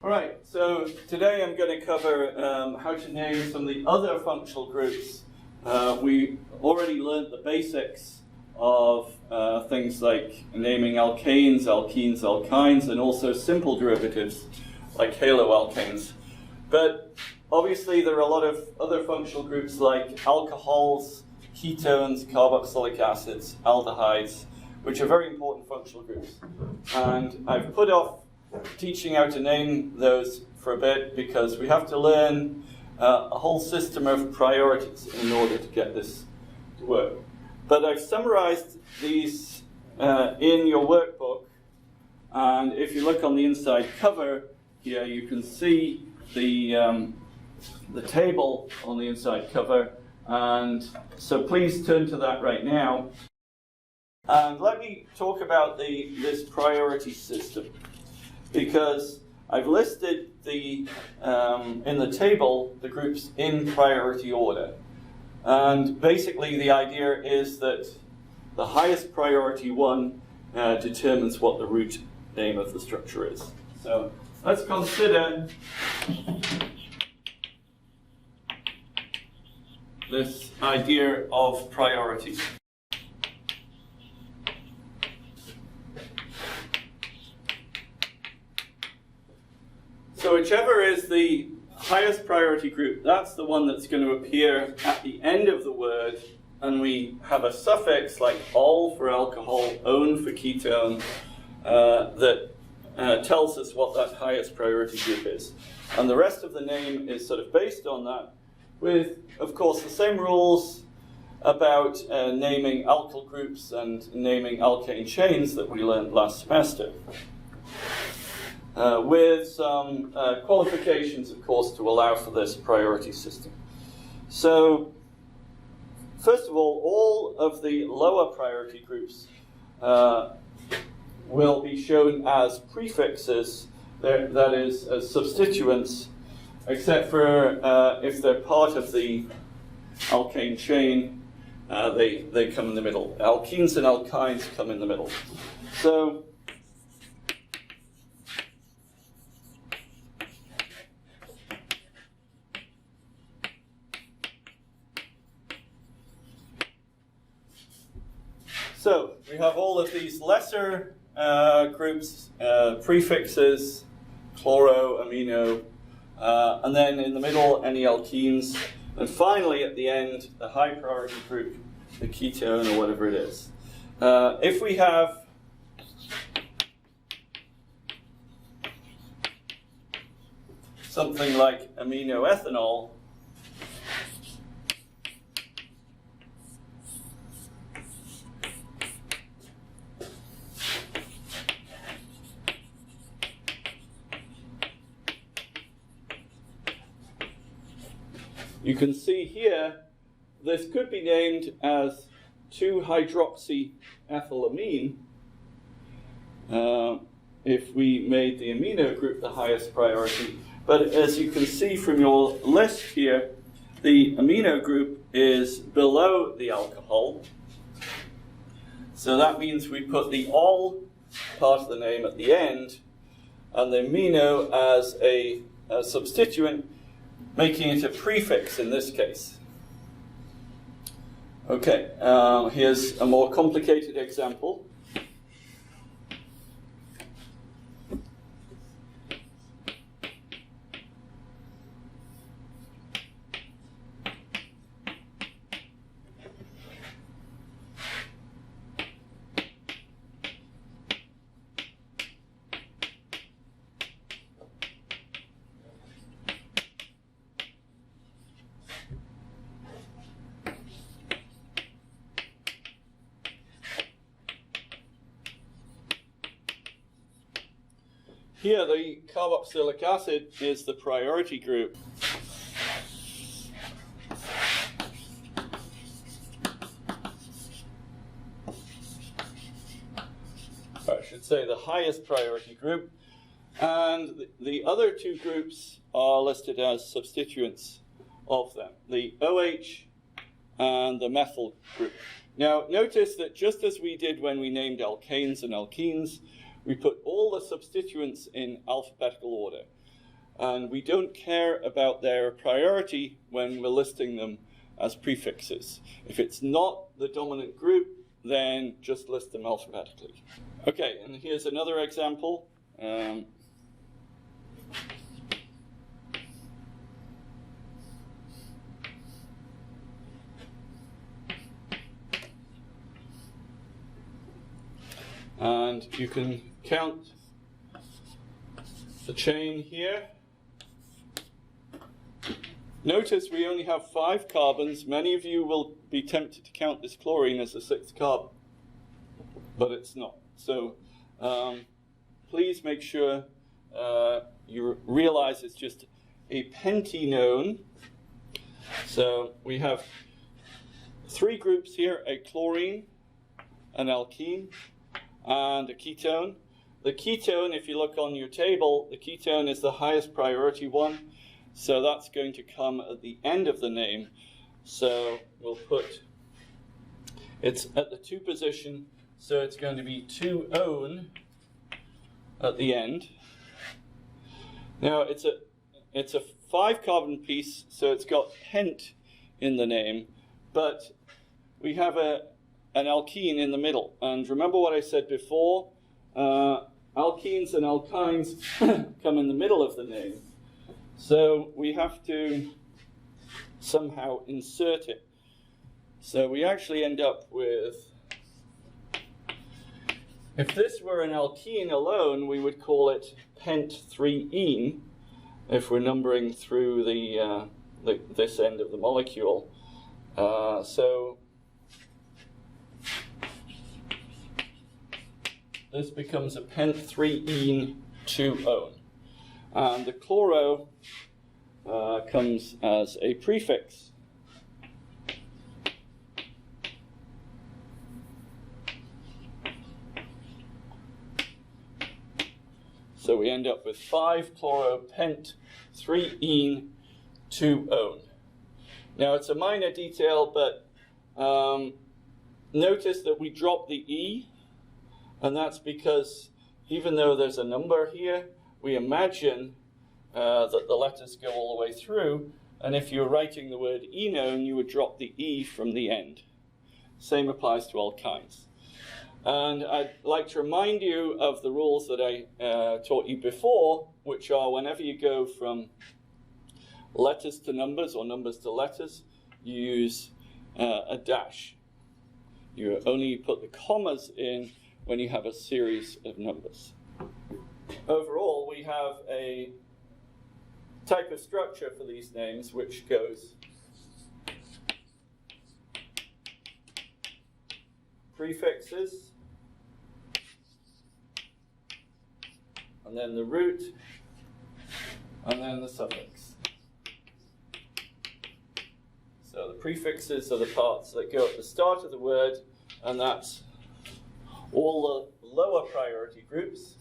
All right, so today I'm going to cover how to name some of the other functional groups. We already learned the basics of things like naming alkanes, alkenes, alkynes, and also simple derivatives like haloalkanes. But obviously there are a lot of other functional groups like alcohols, ketones, carboxylic acids, aldehydes, which are very important functional groups. And I've put off teaching how to name those for a bit because we have to learn a whole system of priorities in order to get this to work. But I've summarized these in your workbook, and if you look on the inside cover here, you can see the table on the inside cover, and so please turn to that right now. And let me talk about this priority system, because I've listed in the table the groups in priority order. And basically the idea is that the highest priority one determines what the root name of the structure is. So let's consider this idea of priority. So whichever is the highest priority group, that's the one that's going to appear at the end of the word, and we have a suffix like -ol for alcohol, -one for ketone, that tells us what that highest priority group is. And the rest of the name is sort of based on that, with, of course, the same rules about naming alkyl groups and naming alkane chains that we learned last semester. With some qualifications, of course, to allow for this priority system. So, first of all of the lower priority groups will be shown as prefixes, that is, as substituents, except for if they're part of the alkane chain, they come in the middle. Alkenes and alkynes come in the middle. So, we have all of these lesser groups, prefixes, chloro, amino, and then in the middle, any alkenes, and finally at the end, the high priority group, the ketone or whatever it is. If we have something like aminoethanol, you can see here, this could be named as 2-hydroxyethylamine if we made the amino group the highest priority. But as you can see from your list here, the amino group is below the alcohol. So that means we put the ol part of the name at the end, and the amino as a substituent, making it a prefix in this case. Okay, here's a more complicated example. Here, the carboxylic acid is the priority group. Or I should say the highest priority group. And the other two groups are listed as substituents of them, the OH and the methyl group. Now, notice that just as we did when we named alkanes and alkenes, we put all the substituents in alphabetical order. and we don't care about their priority when we're listing them as prefixes. If it's not the dominant group, then just list them alphabetically. Okay, and here's another example. And you can count the chain here. Notice we only have 5 carbons. Many of you will be tempted to count this chlorine as the 6th carbon, but it's not. So please make sure you realize it's just a pentenone. So we have 3 groups here: a chlorine, an alkene, and a ketone. The ketone, if you look on your table, the ketone is the highest priority one, so that's going to come at the end of the name. So we'll put, it's at the 2 position, so it's going to be 2-one at the end. Now it's a 5 carbon piece, so it's got pent in the name, but we have an alkene in the middle. And remember what I said before, alkenes and alkynes come in the middle of the name. So we have to somehow insert it. So we actually end up with, if this were an alkene alone, we would call it pent-3-ene, if we're numbering through this end of the molecule. So this becomes a pent-3-ene 2-one. And the chloro comes as a prefix. So we end up with 5-chloropent-3-ene 2-one. Now it's a minor detail, but notice that we drop the E, and that's because even though there's a number here, we imagine that the letters go all the way through, and if you're writing the word enone, you would drop the E from the end. Same applies to alkynes. And I'd like to remind you of the rules that I taught you before, which are whenever you go from letters to numbers or numbers to letters, you use a dash. You only put the commas in when you have a series of numbers. Overall, we have a type of structure for these names which goes prefixes, and then the root, and then the suffix. So the prefixes are the parts that go at the start of the word, and that's all the lower priority groups.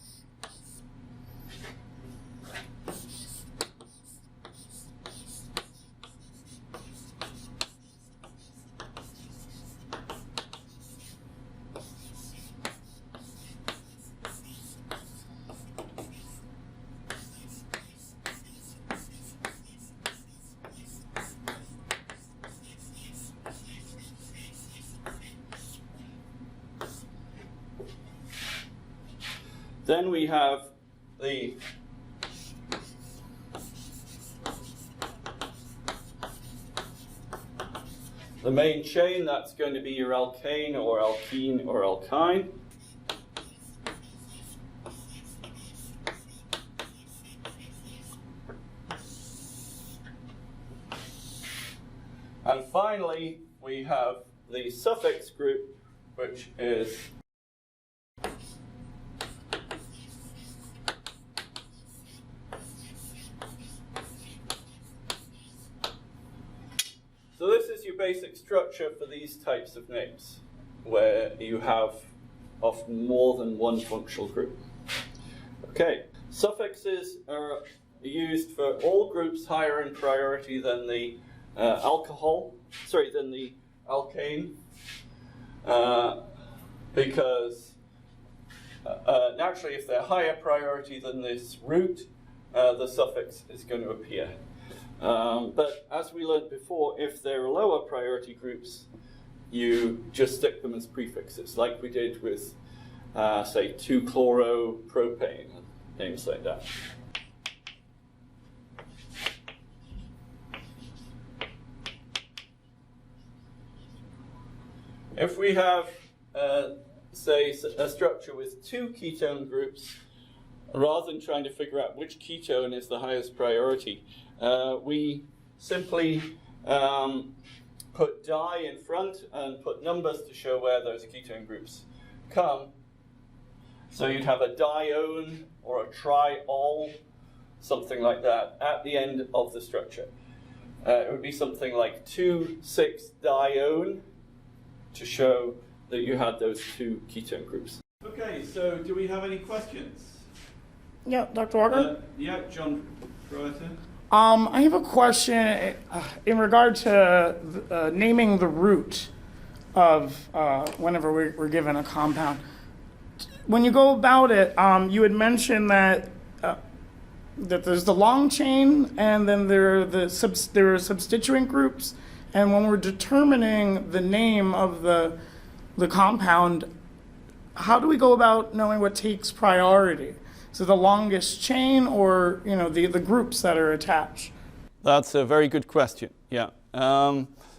Then we have the main chain. That's going to be your alkane or alkene or alkyne. And finally, we have the suffix group, which is so this is your basic structure for these types of names, where you have often more than one functional group. Okay, suffixes are used for all groups higher in priority than the than the alkane, because naturally if they're higher priority than this root, the suffix is going to appear. But as we learned before, if they're lower priority groups, you just stick them as prefixes, like we did with, say, 2-chloropropane, names like that. If we have, say, a structure with 2 ketone groups, rather than trying to figure out which ketone is the highest priority, we simply put di in front and put numbers to show where those ketone groups come. So you'd have a dione or a triol, something like that, at the end of the structure. It would be something like 2,6-dione to show that you had those 2 ketone groups. Okay, so do we have any questions? Yeah, Dr. Walker? Yeah, John, go ahead. I have a question in regard to naming the root of whenever we're given a compound. When you go about it, you had mentioned that there's the long chain, and then there are substituent groups. And when we're determining the name of the compound, how do we go about knowing what takes priority? So the longest chain, or the groups that are attached? That's a very good question. Yeah.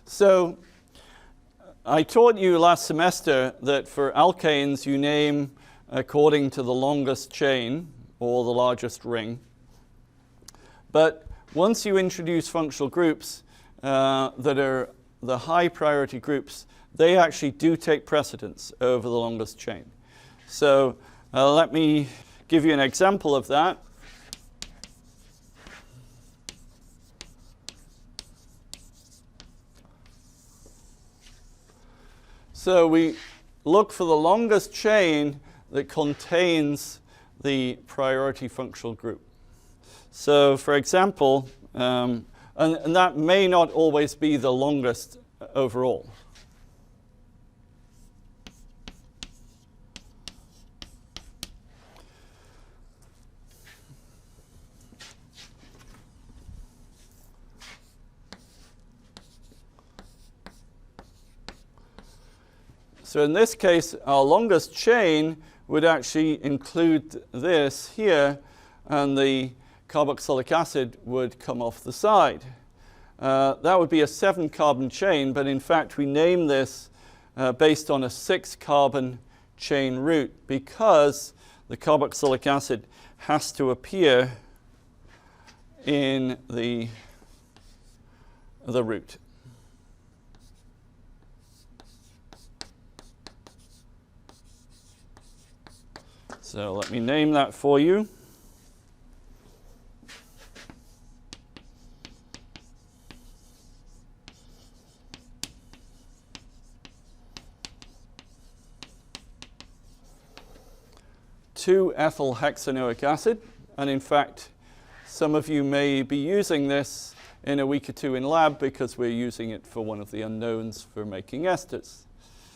So I taught you last semester that for alkanes you name according to the longest chain or the largest ring. But once you introduce functional groups that are the high priority groups, they actually do take precedence over the longest chain. So let me give you an example of that. So we look for the longest chain that contains the priority functional group. So for example, and that may not always be the longest overall. So in this case, our longest chain would actually include this here, and the carboxylic acid would come off the side. That would be a 7-carbon chain, but in fact we name this based on a 6-carbon chain root, because the carboxylic acid has to appear in the root. So let me name that for you. Ethyl hexanoic acid, and in fact some of you may be using this in a week or two in lab because we're using it for one of the unknowns for making esters.